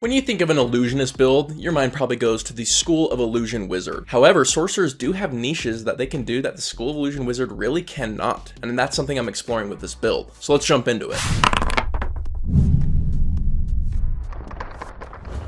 When you think of an illusionist build, your mind probably goes to the School of Illusion Wizard. However, sorcerers do have niches that they can do that the School of Illusion Wizard really cannot, and that's something I'm exploring with this build. So let's jump into it.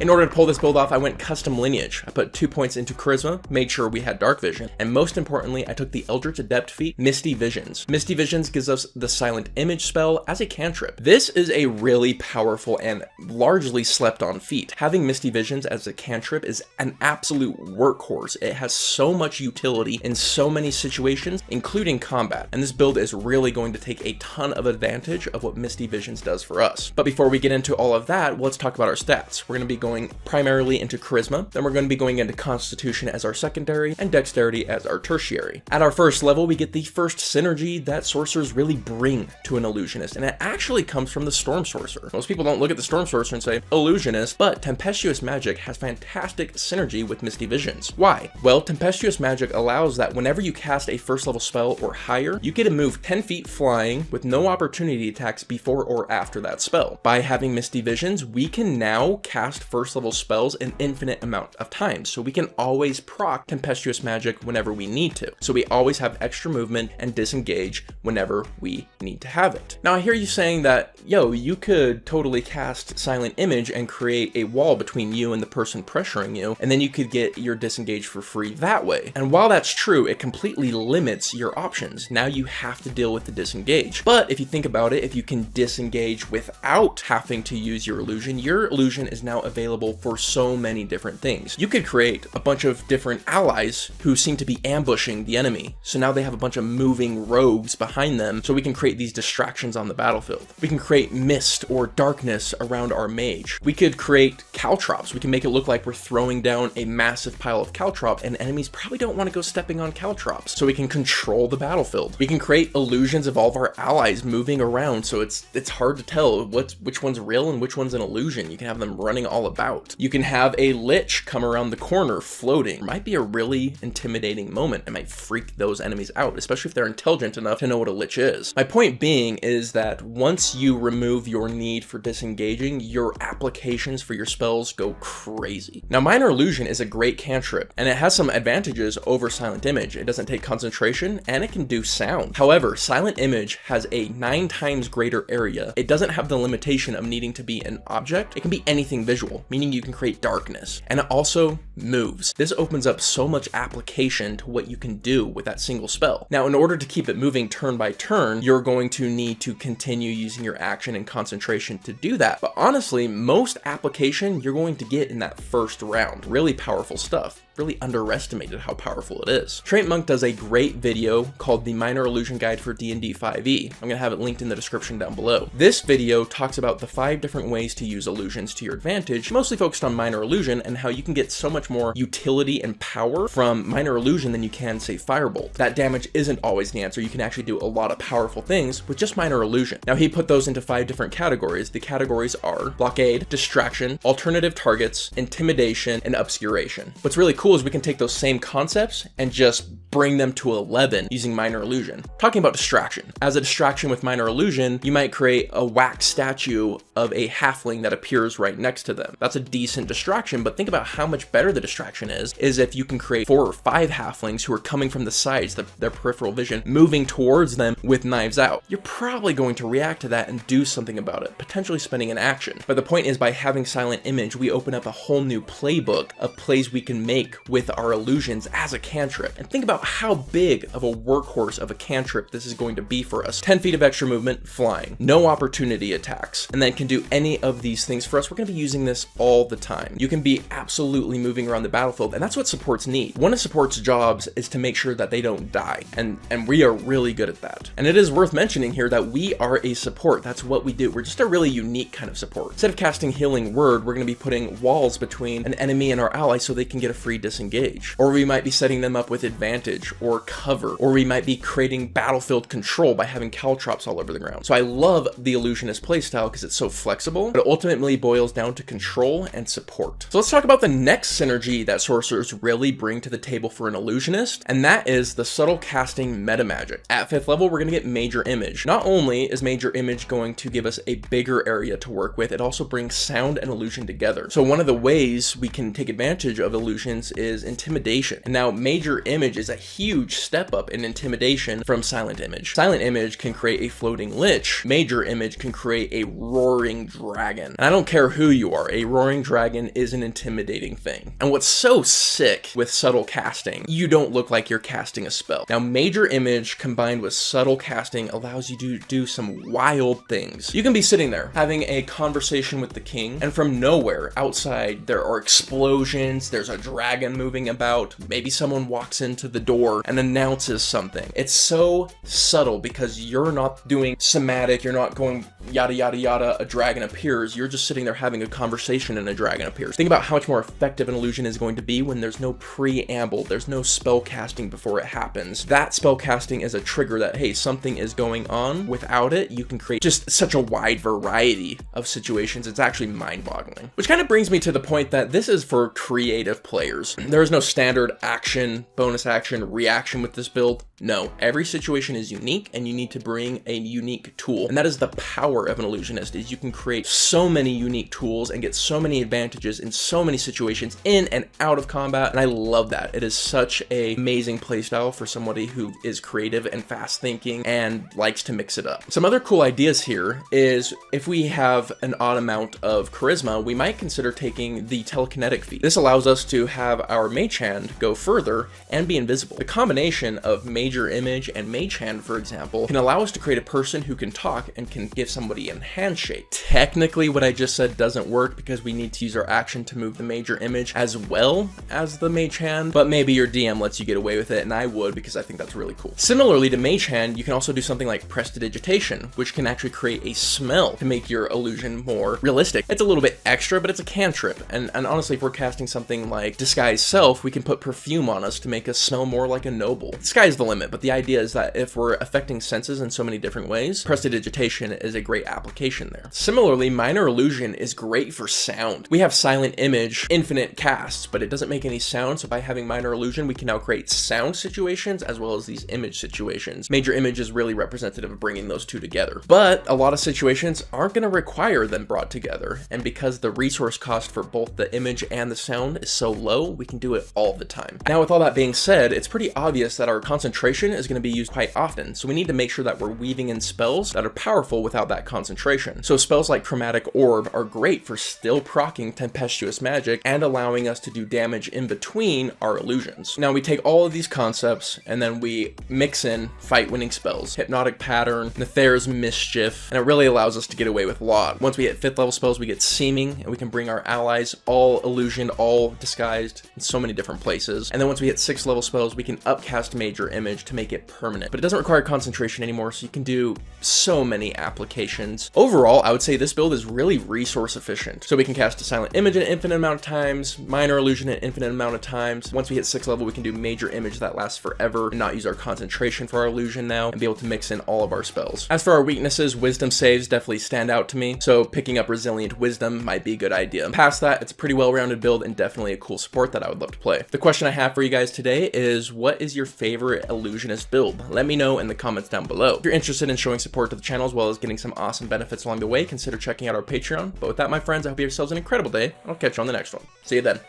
In order to pull this build off, I went custom lineage. I put 2 points into charisma, made sure we had dark vision, and most importantly, I took the Eldritch adept feat, Misty Visions. Misty Visions gives us the silent image spell as a cantrip. This is a really powerful and largely slept on feat. Having Misty Visions as a cantrip is an absolute workhorse. It has so much utility in so many situations, including combat, and this build is really going to take a ton of advantage of what Misty Visions does for us. But before we get into all of that, let's talk about our stats. We're going to be going primarily into charisma, then we're going to be going into constitution as our secondary and dexterity as our tertiary. At our first level, we get the first synergy that sorcerers really bring to an illusionist, and it actually comes from the Storm Sorcerer. Most people don't look at the Storm Sorcerer and say illusionist, but Tempestuous Magic has fantastic synergy with Misty Visions. Why? Well, Tempestuous Magic allows that whenever you cast a first level spell or higher, you get to move 10 feet flying with no opportunity attacks before or after that spell. By having Misty Visions, we can now cast first level spells an infinite amount of times, so we can always proc Tempestuous Magic whenever we need to. So we always have extra movement and disengage whenever we need to have it. Now I hear you saying that, yo, you could totally cast Silent Image and create a wall between you and the person pressuring you, and then you could get your disengage for free that way. And while that's true, it completely limits your options. Now you have to deal with the disengage. But if you think about it, if you can disengage without having to use your illusion is now available for so many different things. You could create a bunch of different allies who seem to be ambushing the enemy. So now they have a bunch of moving rogues behind them, so we can create these distractions on the battlefield. We can create mist or darkness around our mage. We could create caltrops. We can make it look like we're throwing down a massive pile of caltrop, and enemies probably don't want to go stepping on caltrops, so we can control the battlefield. We can create illusions of all of our allies moving around, so it's hard to tell which one's real and which one's an illusion. You can have them running all about. You can have a lich come around the corner floating. It might be a really intimidating moment. It might freak those enemies out, especially if they're intelligent enough to know what a lich is. My point being is that once you remove your need for disengaging, your applications for your spells go crazy. Now, Minor Illusion is a great cantrip, and it has some advantages over Silent Image. It doesn't take concentration, and it can do sound. However, Silent Image has a 9 times greater area. It doesn't have the limitation of needing to be an object. It can be anything visual, meaning you can create darkness, and it also moves. This opens up so much application to what you can do with that single spell. Now, in order to keep it moving turn by turn, you're going to need to continue using your action and concentration to do that. But honestly, most application you're going to get in that first round. Really powerful stuff. Really underestimated how powerful it is. Trait Monk does a great video called the Minor Illusion Guide for D&D 5e. I'm gonna have it linked in the description down below. This video talks about the 5 different ways to use illusions to your advantage, mostly focused on Minor Illusion and how you can get so much more utility and power from Minor Illusion than you can, say, Firebolt. That damage isn't always the answer. You can actually do a lot of powerful things with just Minor Illusion. Now, he put those into 5 different categories. The categories are Blockade, Distraction, Alternative Targets, Intimidation, and Obscuration. What's really cool is we can take those same concepts and just bring them to 11 using Minor Illusion. Talking about distraction. As a distraction with Minor Illusion, you might create a wax statue of a halfling that appears right next to them. That's a decent distraction, but think about how much better the distraction is if you can create 4 or 5 halflings who are coming from the sides, their peripheral vision, moving towards them with knives out. You're probably going to react to that and do something about it, potentially spending an action. But the point is, by having Silent Image, we open up a whole new playbook of plays we can make with our illusions as a cantrip. And think about how big of a workhorse of a cantrip this is going to be for us. 10 feet of extra movement, flying, no opportunity attacks, and then can do any of these things for us. We're going to be using this all the time. You can be absolutely moving around the battlefield, and that's what supports need. One of support's jobs is to make sure that they don't die, and we are really good at that. And it is worth mentioning here that we are a support. That's what we do. We're just a really unique kind of support. Instead of casting Healing Word, we're going to be putting walls between an enemy and our ally so they can get a free disengage. Or we might be setting them up with advantage or cover, or we might be creating battlefield control by having caltrops all over the ground. So I love the Illusionist playstyle because it's so flexible, but it ultimately boils down to control and support. So let's talk about the next synergy synergy that sorcerers really bring to the table for an illusionist, and that is the subtle casting metamagic. At 5th level, we're going to get Major Image. Not only is Major Image going to give us a bigger area to work with, it also brings sound and illusion together. So one of the ways we can take advantage of illusions is intimidation. And now Major Image is a huge step up in intimidation from Silent Image. Silent Image can create a floating lich. Major Image can create a roaring dragon. And I don't care who you are, a roaring dragon is an intimidating thing. And what's so sick with subtle casting, you don't look like you're casting a spell. Now Major Image combined with subtle casting allows you to do some wild things. You can be sitting there having a conversation with the king, and from nowhere outside there are explosions, there's a dragon moving about, maybe someone walks into the door and announces something. It's so subtle because you're not doing somatic, you're not going yada yada yada, a dragon appears, you're just sitting there having a conversation and a dragon appears. Think about how much more effective an illusion is going to be when there's no preamble, there's no spell casting before it happens. That spell casting is a trigger that, hey, something is going on. Without it, you can create just such a wide variety of situations. It's actually mind-boggling. Which kind of brings me to the point that this is for creative players. There is no standard action, bonus action, reaction with this build. No, every situation is unique and you need to bring a unique tool. And that is the power of an illusionist, is you can create so many unique tools and get so many advantages in so many situations in and out of combat. And I love that. It is such an amazing playstyle for somebody who is creative and fast thinking and likes to mix it up. Some other cool ideas here is if we have an odd amount of charisma, we might consider taking the Telekinetic feat. This allows us to have our mage hand go further and be invisible. The combination of Major Image and Mage Hand, for example, can allow us to create a person who can talk and can give somebody a handshake. Technically, what I just said doesn't work because we need to use our action to move the Major Image as well as the Mage Hand, but maybe your DM lets you get away with it, and I would because I think that's really cool. Similarly to Mage Hand, you can also do something like Prestidigitation, which can actually create a smell to make your illusion more realistic. It's a little bit extra, but it's a cantrip, and honestly, if we're casting something like Disguise Self, we can put perfume on us to make us smell more like a noble. The sky's the limit, but the idea is that if we're affecting senses in so many different ways, Prestidigitation is a great application there. Similarly, Minor Illusion is great for sound. We have Silent Image, infinite casts, but it doesn't make any sound, so by having Minor Illusion, we can now create sound situations as well as these image situations. Major Image is really representative of bringing those two together. But a lot of situations aren't going to require them brought together, and because the resource cost for both the image and the sound is so low, we can do it all the time. Now, with all that being said, it's pretty obvious that our concentration is going to be used quite often, so we need to make sure that we're weaving in spells that are powerful without that concentration. So spells like Chromatic Orb are great for still proccing Tempestuous Magic and allowing us to do damage in between our illusions. Now we take all of these concepts and then we mix in fight-winning spells, Hypnotic Pattern, Nether's Mischief, and it really allows us to get away with a lot. Once we hit 5th level spells, we get Seeming, and we can bring our allies all illusioned, all disguised in so many different places. And then once we hit 6th level spells, we can upcast Major Image to make it permanent. But it doesn't require concentration anymore, so you can do so many applications. Overall, I would say this build is really resource efficient. So we can cast a Silent Image an infinite amount of times, Minor Illusion an infinite amount of times. Once we hit 6th level, we can do Major Image that lasts forever and not use our concentration for our illusion now and be able to mix in all of our spells. As for our weaknesses, Wisdom saves definitely stand out to me, so picking up Resilient Wisdom might be a good idea. Past that, it's a pretty well-rounded build and definitely a cool support that I would love to play. The question I have for you guys today is, what is your favorite illusionist build? Let me know in the comments down below. If you're interested in showing support to the channel as well as getting some awesome benefits along the way, consider checking out our Patreon. But with that, my friends, I hope you have yourselves an incredible day. I'll catch you on the next one. See you then.